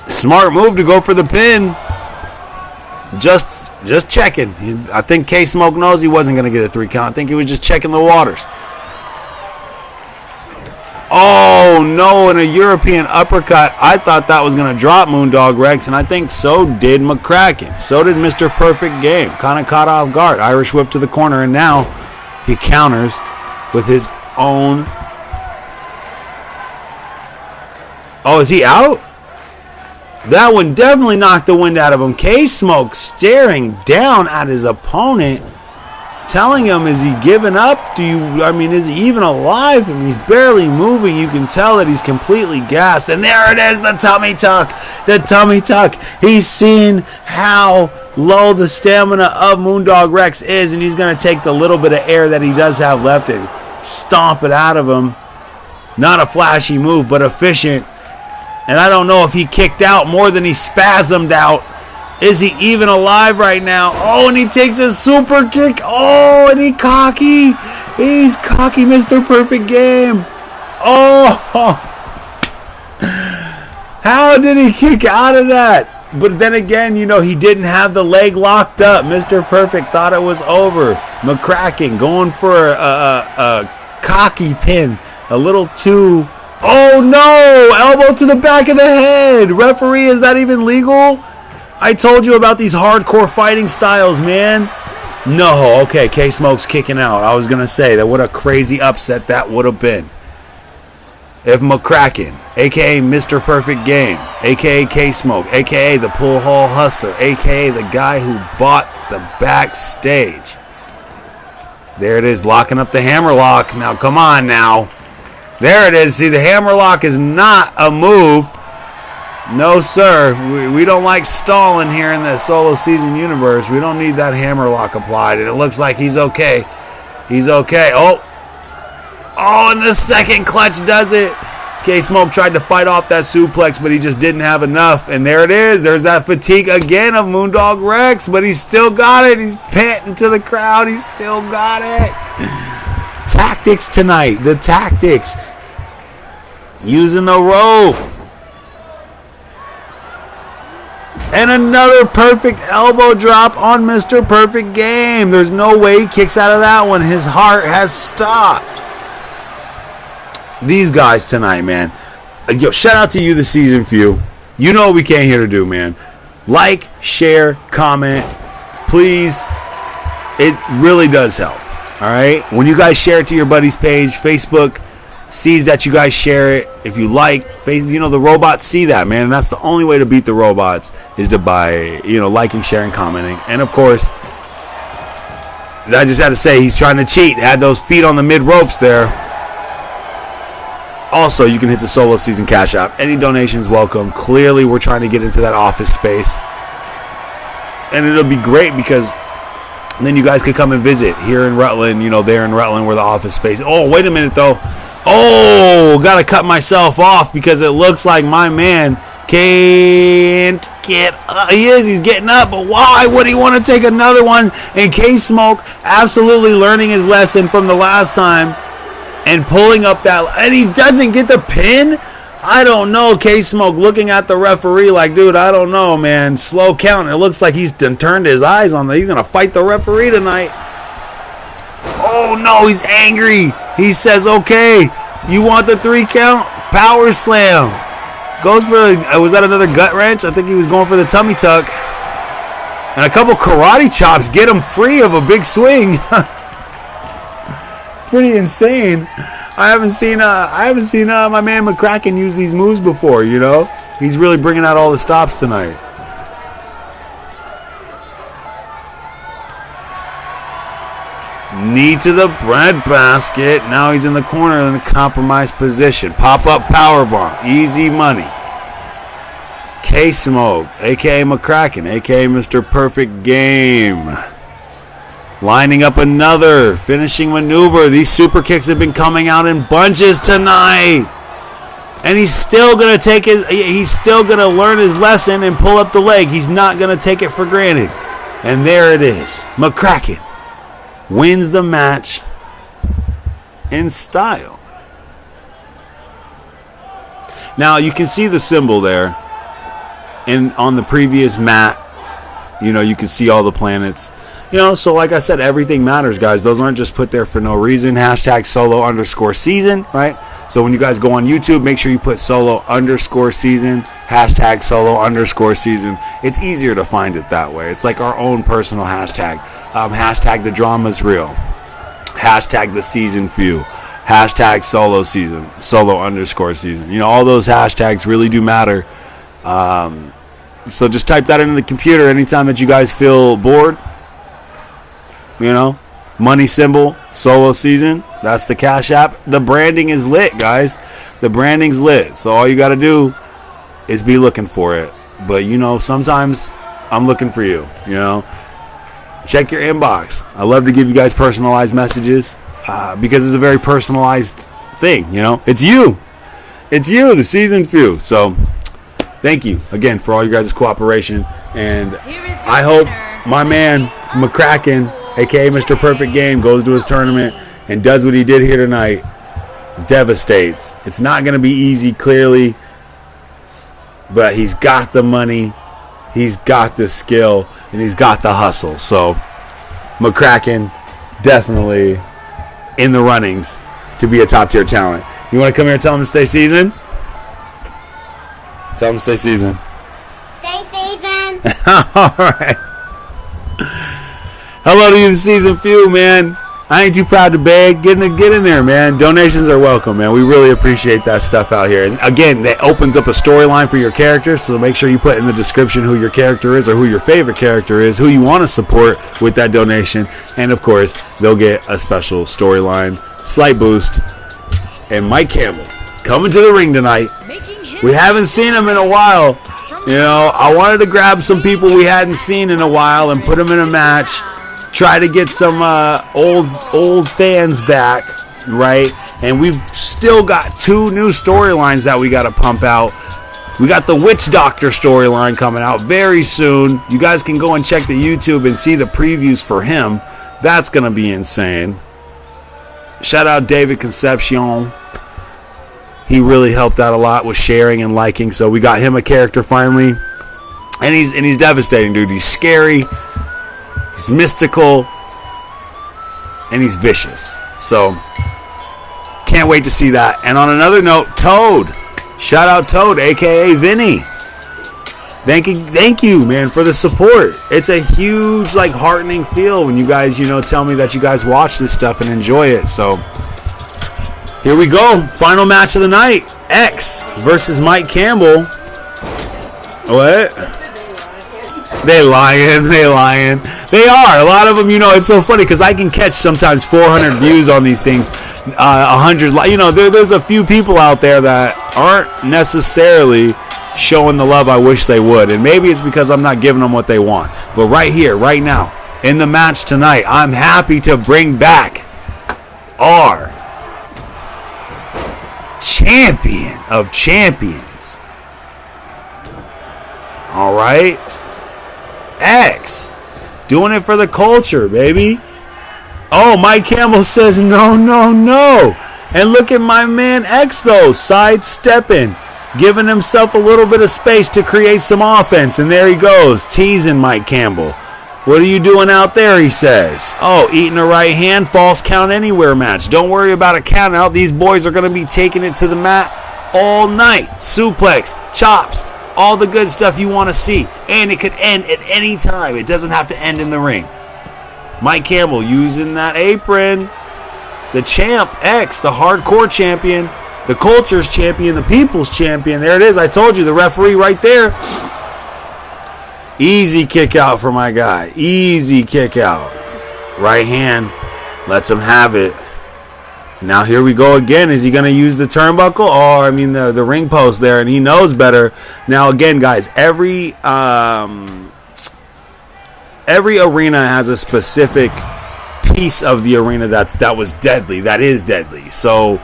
Smart move to go for the pin. Just checking. I think K-Smoke knows he wasn't going to get a 3 count. I think he was just checking the waters. Oh, no, and a European uppercut. I thought that was going to drop Moondog Rex, and I think so did McCracken. So did Mr. Perfect Game. Kind of caught off guard. Irish whip to the corner, and now he counters with his own. Oh, is he out? That one definitely knocked the wind out of him. K-Smoke staring down at his opponent, telling him, is he giving up? Is he even alive? He's barely moving. You can tell that he's completely gassed. And there it is, the tummy tuck. The tummy tuck. He's seen how low the stamina of Moondog Rex is, and he's going to take the little bit of air that he does have left and stomp it out of him. Not a flashy move, but efficient. And I don't know if he kicked out more than he spasmed out. Is he even alive right now? Oh, and he takes a super kick. Oh, and he's cocky. He's cocky, Mr. Perfect Game. Oh. How did he kick out of that? But then again, he didn't have the leg locked up. Mr. Perfect thought it was over. McCracken going for a cocky pin. A little too... Oh, no! Elbow to the back of the head. Referee, is that even legal? I told you about these hardcore fighting styles, man. No, okay, K-Smoke's kicking out. I was going to say that what a crazy upset that would have been. If McCracken, a.k.a. Mr. Perfect Game, a.k.a. K-Smoke, a.k.a. the Pool Hall Hustler, a.k.a. the guy who bought the backstage. There it is, locking up the hammerlock. Now, come on now. There it is. See, the hammerlock is not a move. No, sir. We don't like stalling here in the solo season universe. We don't need that hammerlock applied. And it looks like he's okay. He's okay. Oh, and the second clutch does it. K-Smoke tried to fight off that suplex, but he just didn't have enough. And there it is. There's that fatigue again of Moondog Rex, but he's still got it. He's panting to the crowd. He's still got it. Tactics tonight. The tactics. Using the rope. And another perfect elbow drop on Mr. Perfect Game. There's no way he kicks out of that one. His heart has stopped. These guys tonight, man. Yo, shout out to you, the season few. You know what we came here to do, man. Like, share, comment. Please. It really does help. All right? When you guys share it to your buddy's page, Facebook sees that you guys share it. If you like, the robots see that, man. That's the only way to beat the robots is to by, liking, sharing, commenting. And, of course, I just had to say he's trying to cheat. Had those feet on the mid-ropes there. Also, you can hit the solo season cash app. Any donations welcome. Clearly, we're trying to get into that office space. And it'll be great because then you guys could come and visit here in Rutland, there in Rutland where the office space. Oh, wait a minute, though. Oh, got to cut myself off because it looks like my man can't get up. He's getting up, but why would he want to take another one? And K-Smoke absolutely learning his lesson from the last time and pulling up that, and he doesn't get the pin? I don't know. K-Smoke looking at the referee like, dude, I don't know, man. Slow count. It looks like he's turned his eyes on he's going to fight the referee tonight. Oh, no, he's angry. He says, okay, you want the 3 count? Power slam. Goes for, was that another gut wrench? I think he was going for the tummy tuck. And a couple karate chops get him free of a big swing. Pretty insane. I haven't seen my man McCracken use these moves before, He's really bringing out all the stops tonight. Knee to the bread basket. Now he's in the corner in a compromised position. Pop-up powerbomb. Easy money. K-Smoke, a.k.a. McCracken, a.k.a. Mr. Perfect Game. Lining up another finishing maneuver. These super kicks have been coming out in bunches tonight. And he's still going to learn his lesson and pull up the leg. He's not going to take it for granted. And there it is. McCracken wins the match in style. Now you can see the symbol there. And on the previous mat, you can see all the planets. So like I said, everything matters, guys. Those aren't just put there for no reason. Hashtag solo_season, right? So when you guys go on YouTube, make sure you put solo_season, hashtag solo_season. It's easier to find it that way. It's like our own personal hashtag. Hashtag the drama's real. Hashtag the season few. Hashtag solo season. Solo_season. All those hashtags really do matter. So just type that into the computer anytime that you guys feel bored. You know, money symbol, solo season. That's the Cash App. The branding is lit, guys. The branding's lit. So all you got to do is be looking for it. But, you know, sometimes I'm looking for you, you know. Check your inbox. I love to give you guys personalized messages because it's a very personalized thing, you know. It's you. It's you, the season few. So thank you again for all you guys' cooperation. And I hope my man McCracken, a.k.a. Mr. Perfect Game, goes to his tournament and does what he did here tonight. Devastates. It's not going to be easy, clearly. But he's got the money. He's got the skill. And he's got the hustle. So McCracken definitely in the runnings to be a top tier talent. You want to come here and tell him to stay seasoned? Tell him to stay seasoned. Stay seasoned. All right. Hello to you, the season few, man. I ain't too proud to beg. Get in there, man. Donations are welcome, man. We really appreciate that stuff out here. And again, that opens up a storyline for your character, so make sure you put in the description who your character is or who your favorite character is, who you want to support with that donation. And, of course, they'll get a special storyline, slight boost. And Mike Campbell coming to the ring tonight. We haven't seen him in a while. You know, I wanted to grab some people we hadn't seen in a while and put them in a match. Try to get some old fans back, right? And we've still got 2 new storylines that we got to pump out. We got the Witch Doctor storyline coming out very soon. You guys can go and check the YouTube and see the previews for him. That's going to be insane. Shout out David Concepcion. He really helped out a lot with sharing and liking. So we got him a character finally. And he's devastating, dude. He's scary. He's mystical, and he's vicious. So, can't wait to see that. And on another note, Toad. Shout out Toad, a.k.a. Vinny. Thank you, man, for the support. It's a huge, like, heartening feel when you guys, you know, tell me that you guys watch this stuff and enjoy it. So, here we go. Final match of the night. X versus Mike Campbell. What? They lying. They are. A lot of them, you know, it's so funny because I can catch sometimes 400 views on these things, 100. You know, there's a few people out there that aren't necessarily showing the love I wish they would. And maybe it's because I'm not giving them what they want. But right here, right now, in the match tonight, I'm happy to bring back our champion of champions. All right. X. Doing it for the culture, baby. Oh, Mike Campbell says no. And look at my man X, though, sidestepping, giving himself a little bit of space to create some offense. And there he goes, teasing Mike Campbell. What are you doing out there, he says. Oh, eating a right hand, false count anywhere match. Don't worry about a count out. These boys are going to be taking it to the mat all night. Suplex, chops, all the good stuff you want to see. And it could end at any time. It doesn't have to end in the ring. Mike Campbell using that apron. The champ, X, the hardcore champion, the culture's champion, the people's champion. There it is. I told you, the referee right there. Easy kick out for my guy. Easy kick out. Right hand lets him have it. Now here we go again. Is he going to use the turnbuckle? Oh, I mean the ring post there, and he knows better. Now again, guys, every arena has a specific piece of the arena that was deadly, that is deadly. So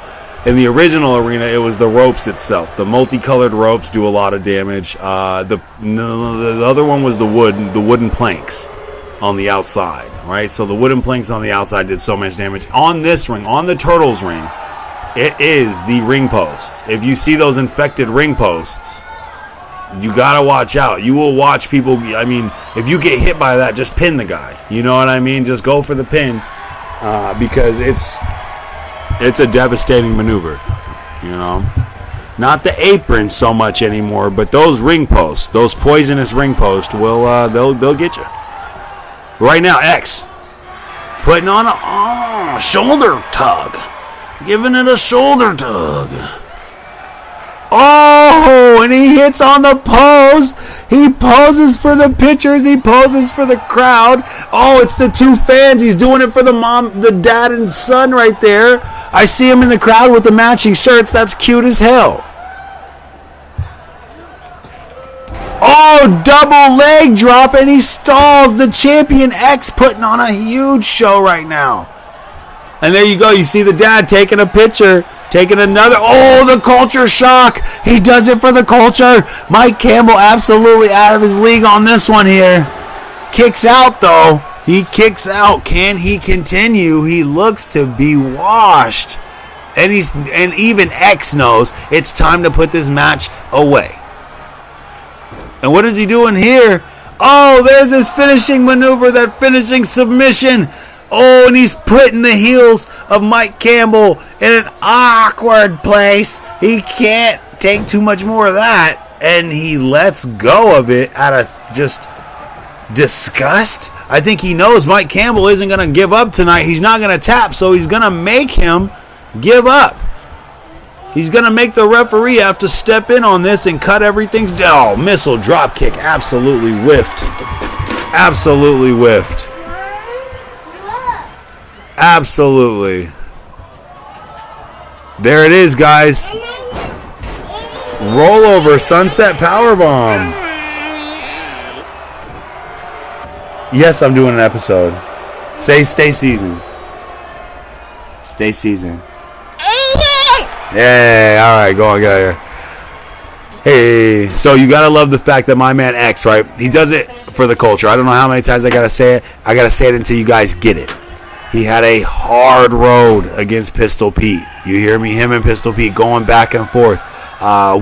in the original arena, it was the ropes itself. The multicolored ropes do a lot of damage. The other one was the wooden planks on the outside, right? So the wooden planks on the outside did so much damage. On this ring, on the Turtles ring, it is the ring post. If you see those infected ring posts, you gotta watch out. You will watch people. I mean, if you get hit by that, just pin the guy. You know what I mean? Just go for the pin because it's a devastating maneuver. You know, not the apron so much anymore, but those ring posts, those poisonous ring posts, will they'll get you. Right now, X putting on a shoulder tug, giving it a shoulder tug. Oh, and he hits on the post. He poses for the pictures. He poses for the crowd. Oh, it's the two fans. He's doing it for the mom, the dad and son right there. I see him in the crowd with the matching shirts. That's cute as hell. Oh, double leg drop, and he stalls. The champion X putting on a huge show right now. And there you go. You see the dad taking a picture, taking another. Oh, the culture shock. He does it for the culture. Mike Campbell absolutely out of his league on this one here. Kicks out, though. He kicks out. Can he continue? He looks to be washed. And even X knows it's time to put this match away. And what is he doing here? Oh, there's his finishing maneuver, that finishing submission. Oh, and he's putting the heels of Mike Campbell in an awkward place. He can't take too much more of that. And he lets go of it out of just disgust. I think he knows Mike Campbell isn't going to give up tonight. He's not going to tap, so he's going to make him give up. He's going to make the referee have to step in on this and cut everything. Oh, missile drop kick. Absolutely whiffed. Absolutely whiffed. Absolutely. There it is, guys. Rollover sunset powerbomb. Yes, I'm doing an episode. Stay seasoned. Stay seasoned. Yeah, all right, go on, get out of here. Hey, so you gotta love the fact that my man X, right? He does it for the culture. I don't know how many times I gotta say it. I gotta say it until you guys get it. He had a hard road against Pistol Pete. You hear me? Him and Pistol Pete going back and forth.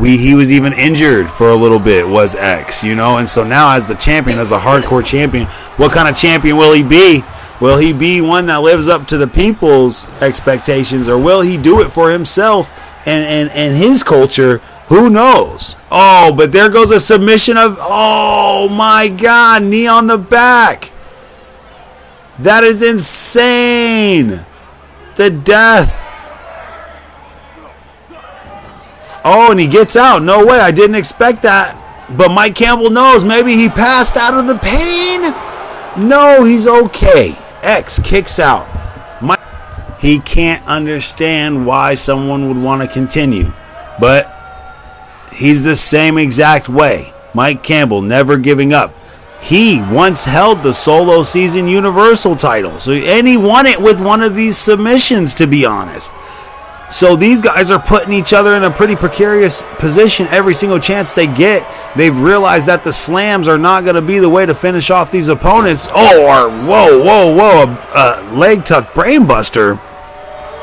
He was even injured for a little bit, was X, you know? And so now as the champion, as a hardcore champion, what kind of champion will he be? Will he be one that lives up to the people's expectations, or will he do it for himself and his culture? Who knows? Oh, but there goes a submission of, oh my God, knee on the back. That is insane. The death. Oh, and he gets out. No way, I didn't expect that. But Mike Campbell knows maybe he passed out of the pain. No, he's okay. X kicks out. He can't understand why someone would want to continue. But he's the same exact way. Mike Campbell never giving up. He once held the solo season universal title. And he won it with one of these submissions, to be honest. So these guys are putting each other in a pretty precarious position every single chance they get. They've realized that the slams are not going to be the way to finish off these opponents. Oh, or whoa. A leg tuck brainbuster.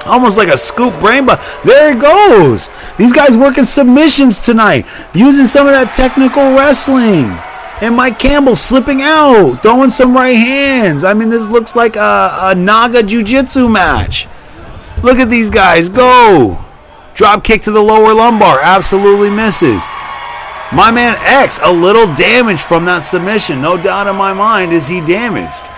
Almost like a scoop brainbuster. There it goes. These guys working submissions tonight. Using some of that technical wrestling. And Mike Campbell slipping out. Throwing some right hands. I mean, this looks like a Naga Jiu-Jitsu match. Look at these guys go. Drop kick to the lower lumbar. Absolutely misses. My man X, a little damage from that submission. No doubt in my mind is he damaged.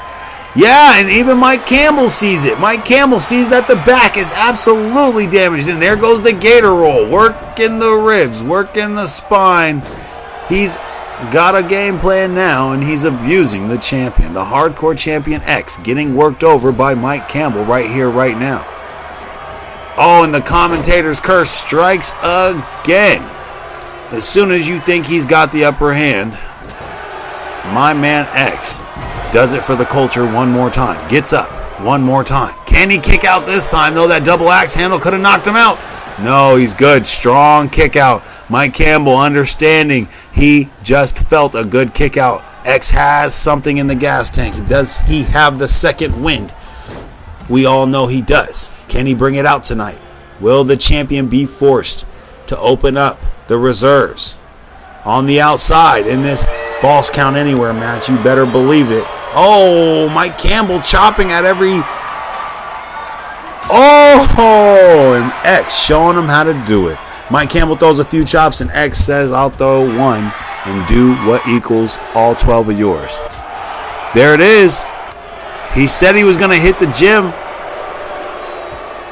Yeah, and even Mike Campbell sees it. Mike Campbell sees that the back is absolutely damaged. And there goes the gator roll. Working the ribs. Working the spine. He's got a game plan now, and he's abusing the champion. The hardcore champion X getting worked over by Mike Campbell right here, right now. Oh, and the commentator's curse strikes again. As soon as you think he's got the upper hand, my man X does it for the culture one more time. Gets up one more time. Can he kick out this time, though? That double axe handle could have knocked him out. No, he's good. Strong kick out. Mike Campbell understanding he just felt a good kick out. X has something in the gas tank. Does he have the second wind? We all know he does. Can he bring it out tonight? Will the champion be forced to open up the reserves on the outside in this false count anywhere match? You better believe it. Oh, Mike Campbell chopping at every... Oh, and X showing him how to do it. Mike Campbell throws a few chops and X says, I'll throw one and do what equals all 12 of yours. There it is. He said he was going to hit the gym.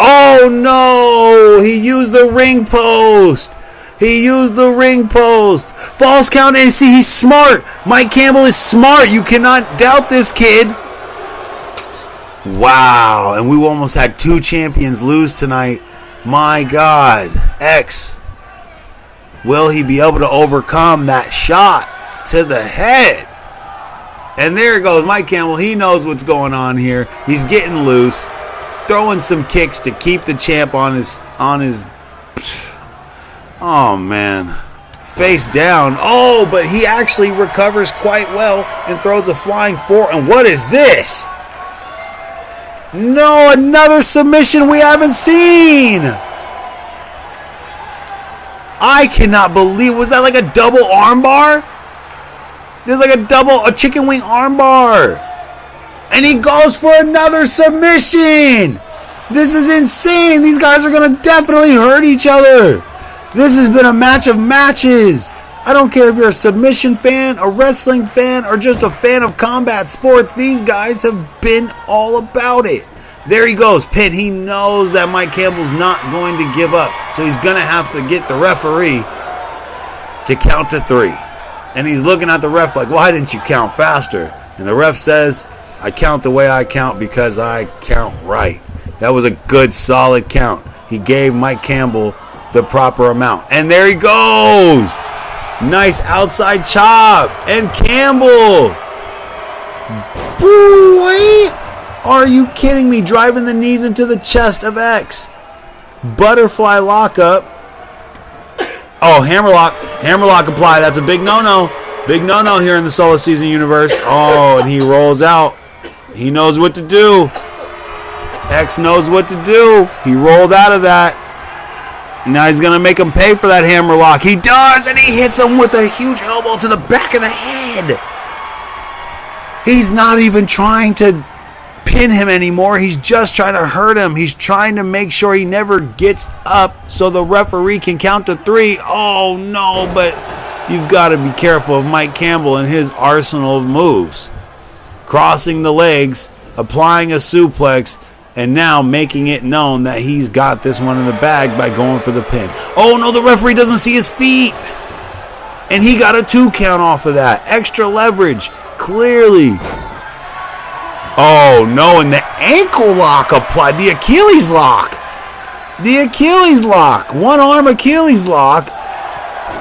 Oh no, he used the ring post. He used the ring post. False count, and see, he's smart. Mike Campbell is smart. You cannot doubt this kid. Wow, and we almost had 2 champions lose tonight. My God. X. Will he be able to overcome that shot to the head? And there goes Mike Campbell. He knows what's going on here. He's getting loose. Throwing some kicks to keep the champ on his oh man, face down. Oh, but he actually recovers quite well and throws a flying 4. And what is this? No, another submission we haven't seen. I cannot believe, was that like a double armbar? There's like a chicken wing armbar. And he goes for another submission. This is insane. These guys are going to definitely hurt each other. This has been a match of matches. I don't care if you're a submission fan, a wrestling fan, or just a fan of combat sports. These guys have been all about it. There he goes, pin. He knows that Mike Campbell's not going to give up. So he's going to have to get the referee to count to 3. And he's looking at the ref like, why didn't you count faster? And the ref says, I count the way I count because I count right. That was a good, solid count. He gave Mike Campbell the proper amount. And there he goes. Nice outside chop. And Campbell. Boy, are you kidding me? Driving the knees into the chest of X. Butterfly lockup. Oh, hammerlock. Hammerlock apply. That's a big no-no. Big no-no here in the Solo Season universe. Oh, and he rolls out. He knows what to do. X knows what to do. He rolled out of that. Now he's going to make him pay for that hammerlock. He does, and he hits him with a huge elbow to the back of the head. He's not even trying to pin him anymore. He's just trying to hurt him. He's trying to make sure he never gets up so the referee can count to 3. Oh, no, but you've got to be careful of Mike Campbell and his arsenal of moves. Crossing the legs, applying a suplex, and now making it known that he's got this one in the bag by going for the pin. Oh, no, the referee doesn't see his feet. And he got a 2 count off of that. Extra leverage, clearly. Oh, no, and the ankle lock applied. The Achilles lock. The Achilles lock. One arm Achilles lock.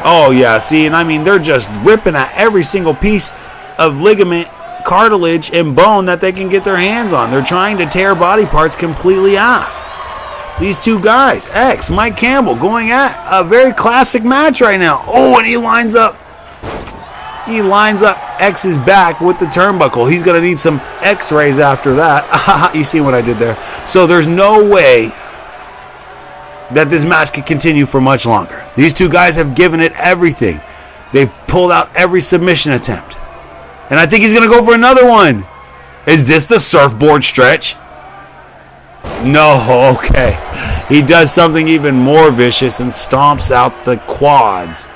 Oh, yeah, see, and I mean, they're just ripping at every single piece of ligament, cartilage, and bone that they can get their hands on. They're trying to tear body parts completely off. These two guys, X, Mike Campbell, going at a very classic match right now. Oh, and he lines up X's back with the turnbuckle. He's going to need some x-rays after that. You see what I did there? So there's no way that this match could continue for much longer. These two guys have given it everything. They've pulled out every submission attempt. And I think he's going to go for another one. Is this the surfboard stretch? No, okay. He does something even more vicious and stomps out the quads.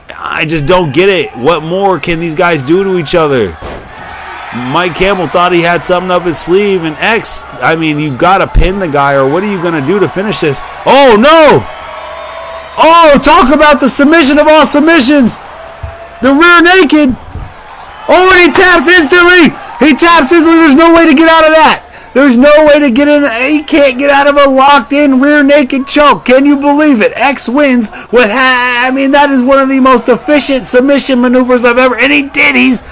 I just don't get it. What more can these guys do to each other? Mike Campbell thought he had something up his sleeve, and X, I mean, you got to pin the guy, or what are you going to do to finish this? Oh, no! Oh, talk about the submission of all submissions! The rear naked! Oh, and he taps instantly! He taps instantly. There's no way to get out of that. There's no way to get in. He can't get out of a locked-in rear naked choke. Can you believe it? X wins with, I mean, that is one of the most efficient submission maneuvers I've ever, and he did. He's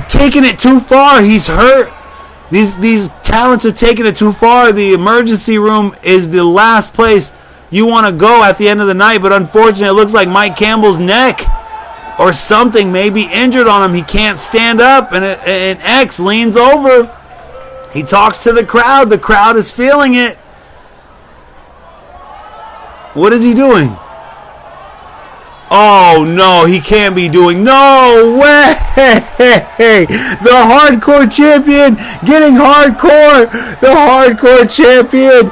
taking it too far. He's hurt. These talents have taken it too far. The emergency room is the last place you want to go at the end of the night, but unfortunately, it looks like Mike Campbell's neck or something may be injured on him. He can't stand up, and X leans over. He talks to the crowd. The crowd is feeling it. What is he doing? Oh, no, he can't be doing. No way! The hardcore champion getting hardcore. The hardcore champion.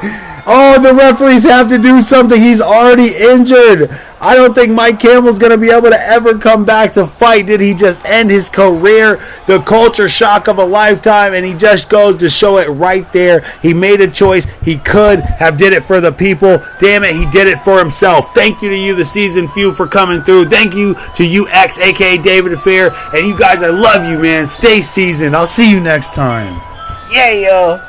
Oh, the referees have to do something. He's already injured. I don't think Mike Campbell's going to be able to ever come back to fight. Did he just end his career? The culture shock of a lifetime, and he just goes to show it right there. He made a choice. He could have did it for the people. Damn it, he did it for himself. Thank you to you, the season few, for coming through. Thank you to you, X, a.k.a. David Fair. And you guys, I love you, man. Stay seasoned. I'll see you next time. Yeah, yo.